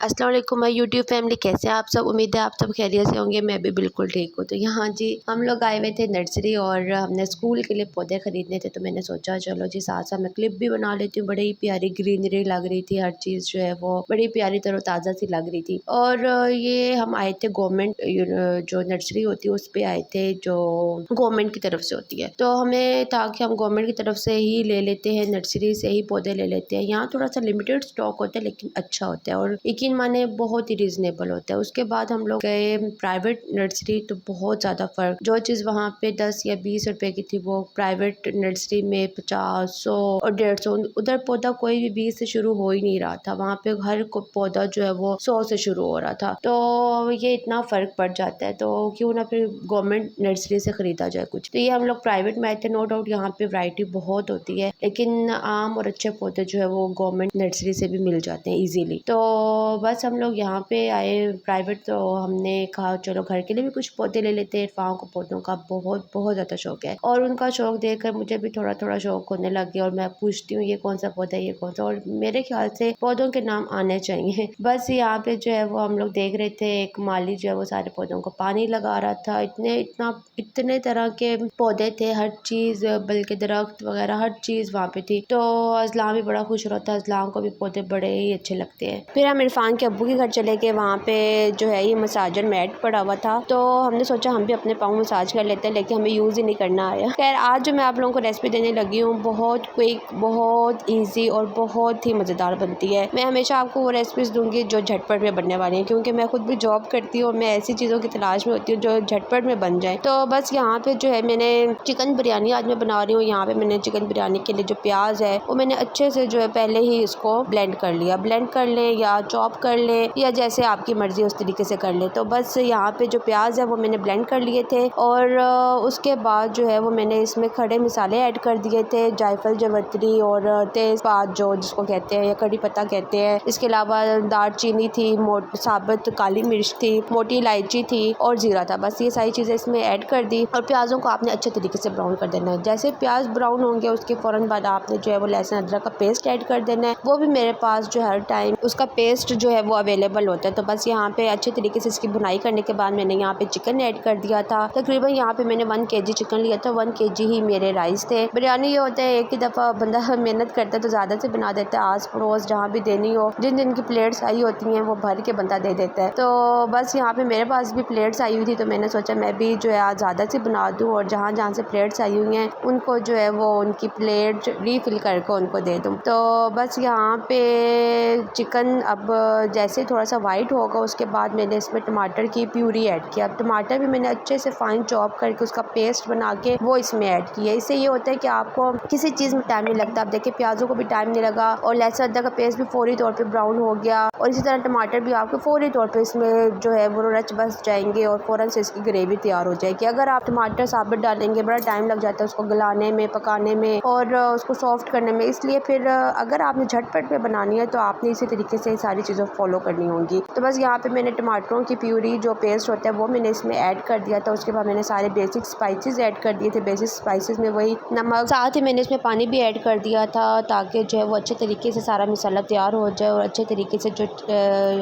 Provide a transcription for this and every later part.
अस्सलाम वालेकुम my YouTube family, कैसे हैं आप सब। उम्मीद है आप सब खैरियत से होंगे। मैं भी बिल्कुल ठीक हूँ। तो यहाँ जी हम लोग आए हुए थे नर्सरी और हमने स्कूल के लिए पौधे खरीदने थे। तो मैंने सोचा चलो जी साथ साथ मैं क्लिप भी बना लेती हूँ। बड़ी ही प्यारी ग्रीनरी लग रही थी, हर चीज़ जो है वो बड़ी प्यारी तरोताज़ा सी लग रही थी। और ये हम आए थे गवर्नमेंट जो नर्सरी होती है उस पर आए थे, जो गवर्नमेंट की तरफ से होती है। तो हमें था कि हम गवर्नमेंट की तरफ से ही ले लेते हैं, नर्सरी से ही पौधे ले लेते हैं। यहाँ थोड़ा सा लिमिटेड स्टॉक होता है लेकिन अच्छा होता है और यकीन माने बहुत ही रिजनेबल होता है। उसके बाद हम लोग गए प्राइवेट नर्सरी, तो बहुत ज़्यादा फ़र्क, जो चीज़ वहाँ पे 10 या 20 रुपए की थी वो प्राइवेट नर्सरी में 50, 100 और 150। उधर पौधा कोई भी 20 से शुरू हो ही नहीं रहा था, वहाँ पे हर पौधा जो है वो 100 से शुरू हो रहा था। तो ये इतना फ़र्क पड़ जाता है, तो क्यों ना फिर गवर्नमेंट नर्सरी से ख़रीदा जाए कुछ। तो ये हम लोग प्राइवेट में आए थे। नो डाउट यहाँ पे वैरायटी बहुत होती है, लेकिन आम और अच्छे पौधे जो है वो गवर्नमेंट नर्सरी से भी मिल जाते हैं ईजीली। तो बस हम लोग यहाँ पे आए प्राइवेट, तो हमने कहा चलो घर के लिए भी कुछ पौधे ले लेते हैं। इरफान को पौधों का बहुत बहुत ज़्यादा शौक है और उनका शौक देखकर मुझे भी थोड़ा थोड़ा शौक होने लग गया। और मैं पूछती हूँ ये कौन सा पौधा है, ये कौन सा, और मेरे ख्याल से पौधों के नाम आने चाहिए। बस यहाँ पे जो है वो हम लोग देख रहे थे, एक माली जो है वो सारे पौधों को पानी लगा रहा था। इतने तरह के पौधे थे, हर चीज़, बल्कि दरख्त वगैरह हर चीज़ वहाँ पे थी। तो अज़लाम भी बड़ा खुश रहता है, अज़लाम को भी पौधे बड़े ही अच्छे लगते हैं। फिर हम इरफान के अब्बू के घर चले गए, वहाँ पे जो है ये मसाजर मैट पड़ा हुआ था। तो हमने सोचा हम भी अपने पाँव मसाज कर लेते हैं, लेकिन हमें यूज़ ही नहीं करना आया। खैर आज जो मैं आप लोगों को रेसिपी देने लगी हूँ बहुत क्विक, बहुत ईजी और बहुत ही मज़ेदार बनती है। मैं हमेशा आपको वो रेसिपीज़ दूँगी जो झटपट में बनने वाली हैं, क्योंकि मैं खुद भी जॉब करती हूँ और मैं ऐसी चीज़ों की तलाश में होती हूँ जो झटपट में बन जाए। तो बस यहाँ पे जो है मैंने चिकन बिरयानी आज मैं बना रही हूँ। यहाँ पे मैंने चिकन बिरयानी के लिए जो प्याज है वो मैंने अच्छे से जो है पहले ही इसको ब्लेंड कर लिया। ब्लेंड कर ले या चॉप कर ले या जैसे आपकी मर्जी उस तरीके से कर ले। तो बस यहाँ पे जो प्याज है वो मैंने ब्लेंड कर लिए थे और उसके बाद जो है वो मैंने इसमें खड़े मसाले ऐड कर दिए थे, जायफल, जावित्री और तेज़पात जो जिसको कहते हैं या कड़ी पत्ता कहते हैं। इसके अलावा दालचीनी थी, साबुत काली मिर्च थी, मोटी इलायची थी और जीरा था। बस ये सारी चीज़ें इसमें ऐड कर दी और प्याज़ों को आपने अच्छे तरीके से ब्राउन कर देना है। जैसे प्याज ब्राउन होंगे उसके फ़ौरन बाद आपने जो है वो लहसुन अदरक का पेस्ट ऐड कर देना है। वो भी मेरे पास जो हर टाइम उसका पेस्ट जो है वो अवेलेबल होता है। तो बस यहाँ पे अच्छे तरीके से इसकी भुनाई करने के बाद मैंने यहाँ पे चिकन ऐड कर दिया था। तकरीबन यहाँ पे मैंने 1 kg चिकन लिया था, 1 kg ही मेरे राइस थे। बिरयानी ये होता है एक ही दफ़ा बंदा मेहनत करता है तो ज़्यादा से बना देता है, आस पड़ोस जहाँ भी देनी हो, जिन जिन की प्लेट्स आई होती हैं वो भर के बंदा दे देता है। तो बस यहाँ पे मेरे पास भी प्लेट्स आई हुई थी, तो मैंने सोचा मैं भी जो है आज ज़्यादा से बना दूँ और जहाँ जहाँ से प्लेट्स आई हुई हैं उनको जो है वो उनकी प्लेट रीफ़िल करके उनको दे दूँ। तो बस यहाँ पे चिकन अब जैसे थोड़ा सा वाइट होगा उसके बाद मैंने इसमें टमाटर की प्यूरी ऐड किया। अब टमाटर भी मैंने अच्छे से फाइन चॉप करके उसका पेस्ट बना के वो इसमें ऐड किया। इससे ये होता है कि आपको किसी चीज़ में टाइम नहीं लगता। अब देखिए प्याज़ों को भी टाइम नहीं लगा और लहसुन अदरक का पेस्ट भी फौरी तौर पे ब्राउन हो गया और इसी तरह टमाटर भी आपको फौरी तौर पे इसमें जो है वो रच बस जाएंगे और फ़ौरन से इसकी ग्रेवी तैयार हो जाएगी। अगर आप टमाटर साबुत डालेंगे बड़ा टाइम लग जाता है उसको गलाने में, पकाने में और उसको सॉफ्ट करने में। इसलिए फिर अगर आपने झटपट में बनानी है तो आपने इसी तरीके से सारी चीज़ें फॉलो करनी होंगी। तो बस यहाँ पे मैंने टमाटरों की प्यूरी जो पेस्ट होता है वो मैंने इसमें ऐड कर दिया था। उसके बाद मैंने सारे बेसिक स्पाइसेस ऐड कर दिए थे। बेसिक स्पाइसेस में वही नमक, साथ ही मैंने इसमें पानी भी ऐड कर दिया था ताकि जो है वो अच्छे तरीके से सारा मसाला तैयार हो जाए और अच्छे तरीके से जो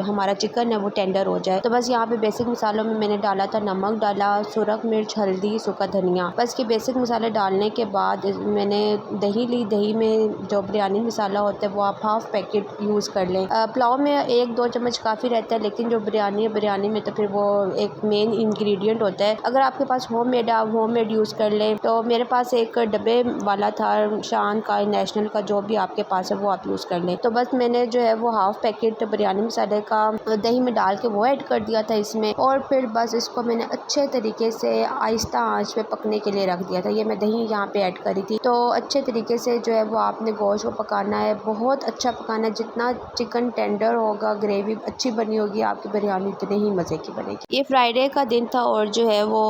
हमारा चिकन है वो टेंडर हो जाए। तो बस यहाँ पे बेसिक मसालों में मैंने डाला था, नमक डाला, सुरख मिर्च, हल्दी, सूखा धनिया। बस के बेसिक मसाले डालने के बाद मैंने दही ली। दही में जो बिरयानी मसाला होता है वो आप हाफ पैकेट यूज़ कर लें। पुलाव में 1-2 चम्मच काफ़ी रहता है, लेकिन जो बिरयानी में तो फिर वो एक मेन इंग्रेडिएंट होता है। अगर आपके पास होममेड आप होममेड यूज़ कर लें। तो मेरे पास एक डब्बे वाला था शान का, नेशनल का, जो भी आपके पास है वो आप यूज़ कर लें। तो बस मैंने जो है वो हाफ पैकेट बिरयानी मसाले का दही में डाल के वो ऐड कर दिया था इसमें और फिर बस इसको मैंने अच्छे तरीके से आहिस्ता आंच पे पकने के लिए रख दिया था। ये मैं दही यहाँ पे ऐड करी थी। तो अच्छे तरीके से जो है वो आपने गोश्त को पकाना है, बहुत अच्छा पकाना है। जितना चिकन टेंडर होगा, ग्रेवी अच्छी बनी होगी, आपकी बिरयानी उतने ही मज़े की बनेगी। ये फ्राइडे का दिन था और जो है वो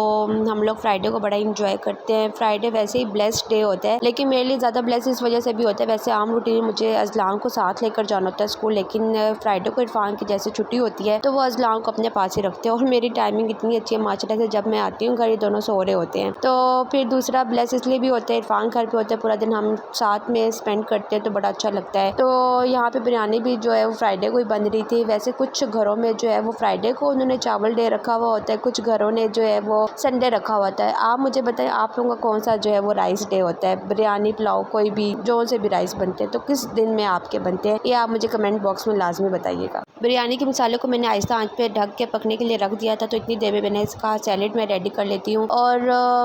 हम लोग फ्राइडे को बड़ा इंजॉय करते हैं। फ्राइडे वैसे ही ब्लेस्ड डे होता है, लेकिन मेरे लिए ज़्यादा ब्लेस इस वजह से भी होता है। वैसे आम रूटीन मुझे अज़लाम को साथ लेकर जाना होता है स्कूल, लेकिन फ्राइडे को इरफान की जैसे छुट्टी होती है तो वो अज़लाम को अपने पास ही रखते हैं और मेरी टाइमिंग इतनी अच्छी है माशाल्लाह से। जब मैं आती हूँ घर ये दोनों सो रहे होते हैं। तो फिर दूसरा ब्लेस इसलिए भी होता है, इरफान घर पे होते हैं, पूरा दिन हम साथ में स्पेंड करते हैं तो बड़ा अच्छा लगता है। तो यहाँ पे बिरयानी भी जो है वो फ्राइडे को ही बन रही थी। वैसे कुछ घरों में जो है वो फ्राइडे को उन्होंने चावल डे रखा हुआ होता है, कुछ घरों ने जो है वो संडे रखा होता है। आप मुझे बताएं आप लोगों का कौन सा जो है वो राइस डे होता है? बिरयानी, पुलाव, कोई भी जो से भी राइस बनते हैं तो किस दिन में आपके बनते हैं, ये आप मुझे कमेंट बॉक्स में लाजमी बताइएगा। बिरयानी के मसाले को मैंने आहिस्ता आंच पे ढक के पकने के लिए रख दिया था, तो इतनी देर में मैंने इसका सैलेड मैं रेडी कर लेती हूँ। और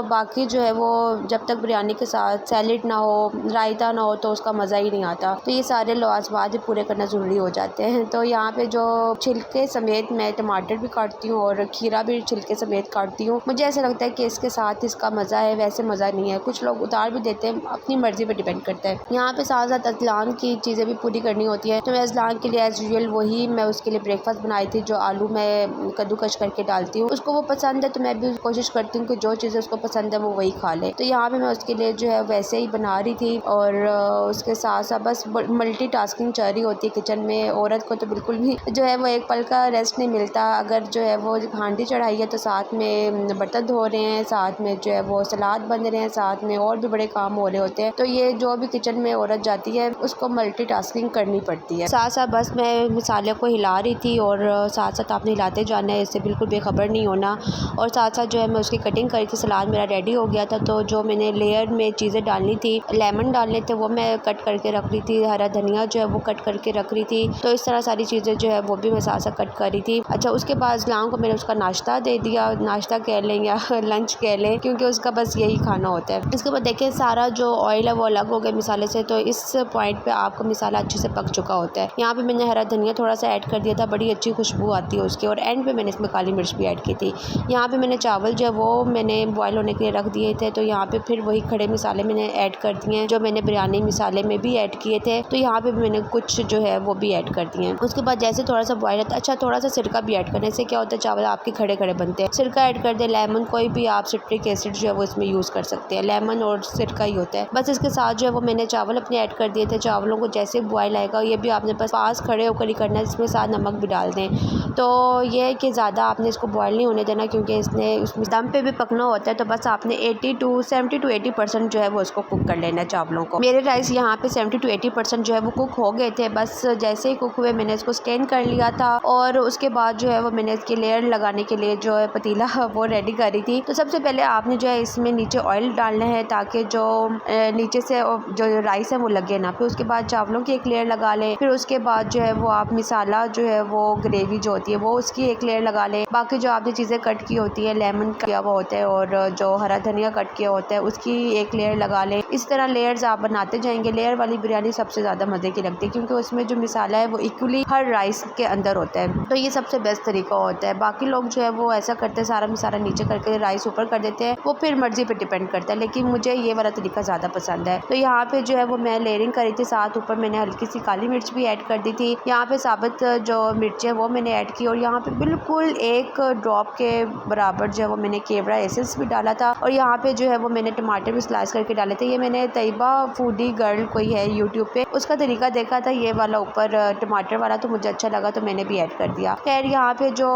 बाकी जो है वो जब तक बिरयानी के साथ सैलेड ना हो, रायता ना हो, तो उसका मज़ा ही नहीं आता। तो ये सारे लवाजमात भी पूरे करना ज़रूरी हो जाते हैं। तो यहाँ पे जो छिलके समेत मैं टमाटर भी काटती हूँ और खीरा भी छिलके समेत काटती हूँ। मुझे ऐसा लगता है कि इसके साथ इसका मज़ा है, वैसे मज़ा नहीं है। कुछ लोग उतार भी देते हैं, अपनी मर्ज़ी पर डिपेंड करता है। यहाँ पे साथ साथ अज़लान की चीज़ें भी पूरी करनी होती है। तो मैं अज़लान के लिए एज़ यूजुअल वही मैं उसके लिए ब्रेकफास्ट बनाई थी, जो आलू मैं कद्दूकश करके डालती हूँ। उसको वो पसंद है तो मैं भी कोशिश करती हूँ कि जो चीज़ें उसको पसंद है वो वही खा ले। तो यहाँ पे मैं उसके लिए जो है वैसे ही बना रही थी और उसके साथ साथ बस मल्टीटास्किंग चल रही होती है किचन में। औरत को तो बिल्कुल भी जो है वो एक पल का रेस्ट नहीं मिलता। अगर जो है वो हांडी चढ़ाई है तो साथ में बर्तन धो रहे हैं, साथ में जो है वो सलाद बन रहे हैं, साथ में और भी बड़े काम हो रहे होते हैं। तो ये जो भी किचन में औरत जाती है उसको मल्टीटास्किंग करनी पड़ती है। साथ साथ बस मैं मसाले को हिला रही थी और साथ साथ आपने हिलाते जाना है, इससे बिल्कुल बेखबर नहीं होना। और साथ साथ जो है मैं उसकी कटिंग करी थी। सलाद मेरा रेडी हो गया था, तो जो मैंने लेयर में चीज़ें डालनी थी, लेमन डालने थे, वो मैं कट करके रख रही थी। हरा धनिया जो है वो कट करके रख रही थी। तो इस तरह सारी चीज़ें जो है वो भी मैं साथ साथ कट करी थी। अच्छा, उसके बाद इस्लाम को मैंने उसका नाश्ता दे दिया, नाश्ता कह लें या लंच कह लें, क्योंकि उसका बस यही खाना होता है। इसके बाद देखें सारा जो ऑयल है वो अलग हो गया मिसाले से। तो इस पॉइंट पे आपका मिसाला अच्छे से पक चुका होता है। यहाँ पे मैंने हरा धनिया थोड़ा सा ऐड कर दिया था, बड़ी अच्छी खुशबू आती है उसकी। और एंड पे मैंने इसमें काली मिर्च भी ऐड की थी। यहाँ पे मैंने चावल जो है वो मैंने बॉयल होने के लिए रख दिए थे। तो यहाँ पे फिर वही खड़े मसाले मैंने ऐड कर दिए हैं जो मैंने बिरयानी मसाले में भी ऐड किए थे। तो यहाँ पे भी मैंने कुछ जो है वो भी ऐड कर दिए हैं। उसके बाद जैसे थोड़ा सा बॉयल होता है, अच्छा थोड़ा सा सिरका भी ऐड करने से क्या होता है, चावल आपके खड़े खड़े बनते हैं। सिरका ऐड कर दे, लेमन, कोई भी आप सिट्रिक एसिड जो है वो इसमें यूज़ कर सकते हैं। लेमन और सिरका ही होता है। बस इसके साथ जो है वो मैंने चावल अपने ऐड कर दिए थे। चावलों को जैसे बॉयल आएगा, ये भी आपने बस पास खड़े होकर ही करना है, इसमें साथ नमक भी डाल दें। तो ये है कि ज़्यादा आपने इसको बॉयल नहीं होने देना, क्योंकि इसने उसमें दम पे भी पकना होता है। तो बस आपने 70 to 80% जो है वो उसको कुक कर लेना है चावलों को। मेरे राइस यहाँ पे 70 to 80% जो है वो कुक हो गए थे। बस जैसे ही कुक हुए मैंने इसको स्टेन कर लिया था और उसके बाद जो है वो मैंने इसकी लेयर लगाने के लिए जो है पतीला वो रेडी करी थी। तो सबसे पहले आपने जो है इसमें नीचे ऑयल डालना है ताकि जो नीचे से जो राइस है वो लगे ना। फिर उसके बाद चावलों की एक लेयर लगा लें। फिर उसके बाद जो है वो आप मिसाला जो है वो ग्रेवी जो होती है वो उसकी एक लेयर लगा लें। बाकी जो आपने चीज़ें कट की होती है, लेमन किया हुआ होता है और जो हरा धनिया कट किया होता है उसकी एक लेयर लगा लें। इस तरह लेयर्स आप बनाते जाएंगे। लेयर वाली बिरयानी सबसे ज़्यादा मज़े की लगती है, क्योंकि उसमें जो मिसाला है वो इक्वली हर राइस के अंदर होता है। तो ये सबसे बेस्ट तरीका होता है। बाकी लोग जो है वो ऐसा करते हैं, सारा मिसाला नीचे करके राइस ऊपर कर देते हैं, वो फिर मर्जी पे डिपेंड करता है। लेकिन मुझे ये वाला तरीका ज़्यादा पसंद है। तो यहाँ पे जो है वो मैं लेयरिंग करी थी, साथ ऊपर मैंने हल्की सी काली मिर्च भी ऐड कर दी थी। यहाँ पे साबित जो मिर्च है वो मैंने ऐड की और यहाँ पे बिल्कुल एक ड्रॉप के बराबर जो है वो मैंने केवड़ा एसेंस भी डाला था। और यहाँ पे जो है वो मैंने टमाटर भी स्लाइस करके डाले थे। ये मैंने तैयबा फूडी गर्ल कोई है यूट्यूब पे, उसका तरीका देखा था ये वाला ऊपर टमाटर वाला, तो मुझे अच्छा लगा तो मैंने भी ऐड कर दिया। खैर यहाँ पे जो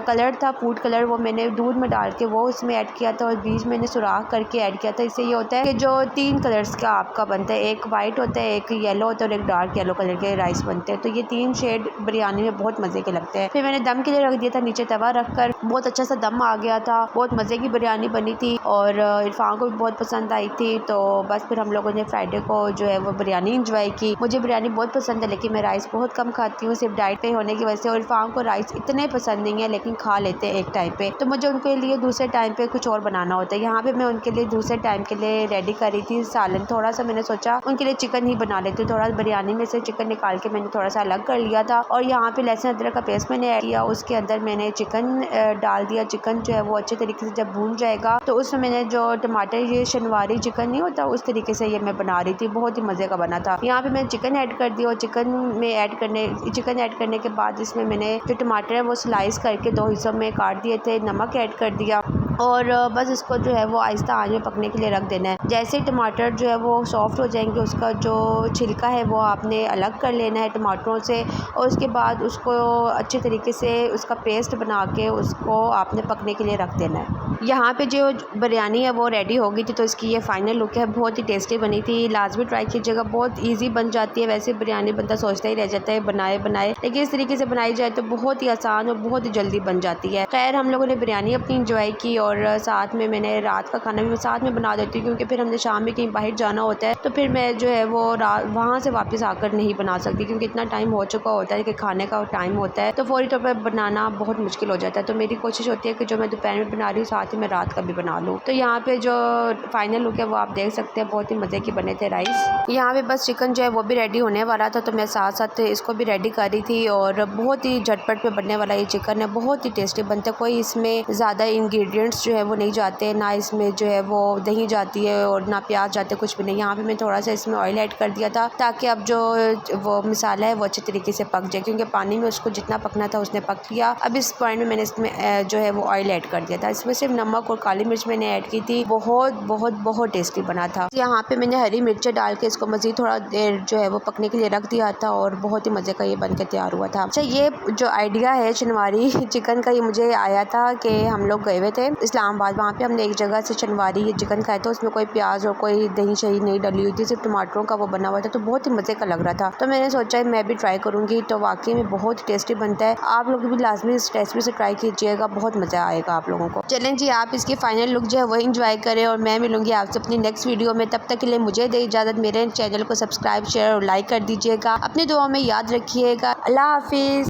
कलर था फूड कलर वो मैंने दूध में डाल के वो उसमें ऐड किया था और बीच मैंने सुराख करके ऐड किया था। इससे ये होता है कि जो 3 कलर्स का आपका बनता है, एक वाइट होता है, एक येलो होता है और एक डार्क येलो कलर के राइस बनते हैं। तो ये 3 शेड बिरयानी में बहुत मज़े के लगते हैं। फिर मैंने दम के लिए रख दिया था, नीचे तवा रखकर बहुत अच्छा सा दम आ गया था। बहुत मज़े की बिरयानी बनी थी और इरफान को भी बहुत पसंद आई थी। तो बस फिर हम लोगों ने फ्राइडे को जो है वो बिरयानी इंजॉय की। मुझे बिरयानी बहुत पसंद है, लेकिन मैं राइस बहुत कम खाती हूँ सिर्फ डाइट पे होने की वजह से। और इरफान को राइस इतने पसंद नहीं है, लेकिन खा लेते हैं एक टाइम पे। तो मुझे उनके लिए दूसरे टाइम पे कुछ और बनाना होता है। यहाँ पे मैं उनके लिए दूसरे टाइम के लिए रेडी करी थी सालन। थोड़ा सा मैंने सोचा उनके लिए चिकन ही बना लेती हूँ। थोड़ा बिरयानी में से चिकन निकाल के मैंने थोड़ा सा अलग कर लिया था और यहाँ पे लहसुन अदरक का पेस्ट मैंने ऐड किया। उसके अंदर मैंने चिकन डाल दिया। चिकन जो है वो अच्छे तरीके से जब भून जाएगा तो उसमें मैंने जो टमाटर, ये शनवारी चिकन नहीं होता, उस तरीके से ये मैं बना रही थी। बहुत ही मज़े का बना था। यहाँ पे मैंने चिकन ऐड कर दिया और चिकन ऐड करने के बाद इसमें मैंने जो टमाटर है वो स्लाइस करके 2 हिस्सों में काट दिए थे, नमक ऐड कर दिया और बस इसको जो है वो आहिस्ता आंच में पकने के लिए रख देना है। जैसे टमाटर जो है वो सॉफ्ट हो जाएंगे, उसका जो छिलका है वो आपने अलग कर लेना है टमाटरों से और उसके बाद उसको अच्छे तरीके से उसका पेस्ट बना के उसको आपने पकने के लिए रख देना है। यहाँ पे जो बिरयानी है वो रेडी हो गई थी, तो इसकी ये फाइनल लुक है। बहुत ही टेस्टी बनी थी, लाजमी ट्राई कीजिएगा, बहुत ईजी बन जाती है। वैसे बिरयानी बंदा सोचता ही रह जाता है बनाए बनाए, लेकिन इस तरीके से बनाई जाए तो बहुत ही आसान और बहुत ही जल्दी बन जाती है। खैर हम लोगों ने बिरयानी अपनी इंजॉय की और साथ में मैंने रात का खाना भी मैं साथ में बना देती हूँ, क्योंकि फिर हमने शाम में कहीं बाहर जाना होता है, तो फिर मैं जो है वो वहाँ से वापस आकर नहीं बना सकती, क्योंकि इतना टाइम हो चुका होता है कि खाने का टाइम होता है, तो फौरी तौर पर बनाना बहुत मुश्किल हो जाता है। तो मेरी कोशिश होती है कि जो मैं दोपहर में बना रही हूँ साथ ही मैं रात का भी बना लूँ। तो यहाँ पे जो फाइनल लुक है वो आप देख सकते हैं, बहुत ही मज़े के बने थे राइस। यहाँ पे बस चिकन जो है वो भी रेडी होने वाला था, तो मैं साथ साथ इसको भी रेडी कर रही थी। और बहुत ही झटपट में बनने वाला ये चिकन है, बहुत ही टेस्टी बनता है। कोई इसमें ज़्यादा इंग्रेडिएंट्स जो है वो नहीं जाते, ना इसमें जो है वो दही जाती है और ना प्याज जाते, कुछ भी नहीं। यहाँ पे मैं थोड़ा सा इसमें ऑयल ऐड कर दिया था, ताकि अब जो वो मसाला है वो अच्छे तरीके से पक जाए, क्योंकि पानी में उसको जितना पकना था उसने पक लिया। अब इस पॉइंट में मैंने इसमें जो है वो ऑयल ऐड कर दिया था। इसमें सिर्फ नमक और काली मिर्च मैंने ऐड की थी, बहुत बहुत बहुत टेस्टी बना था। यहाँ पे मैंने हरी मिर्चें डाल के इसको मज़ीद थोड़ा देर जो है वो पकने के लिए रख दिया था, और बहुत ही मज़े का ये बन के तैयार हुआ था। अच्छा, ये जो आइडिया है चनवारी चिकन का, ये मुझे आया था कि हम लोग गए हुए थे इस्लामाबाद, वहाँ पे हमने एक जगह से चनवारी ये चिकन खाया था। उसमें कोई प्याज और कोई दही शही नहीं डली हुई थी, सिर्फ टमाटरों का वो बना हुआ था, तो बहुत ही मज़े का लग रहा था। तो मैंने सोचा मैं भी ट्राई करूँगी, तो वाकई में बहुत टेस्टी बनता है। आप लोग भी लाजमी इस रेसिपी से ट्राई कीजिएगा, बहुत मज़ा आएगा आप लोगों को। चलें जी, आप इसकी फाइनल लुक जो है वो इंजॉय करें, और मैं मिलूंगी आपसे अपनी नेक्स्ट वीडियो में। तब तक के लिए मुझे दे इजाज़त। मेरे चैनल को सब्सक्राइब, शेयर और लाइक कर दीजिएगा। अपनी दुआ में याद रखिएगा। अल्लाह हाफिज़।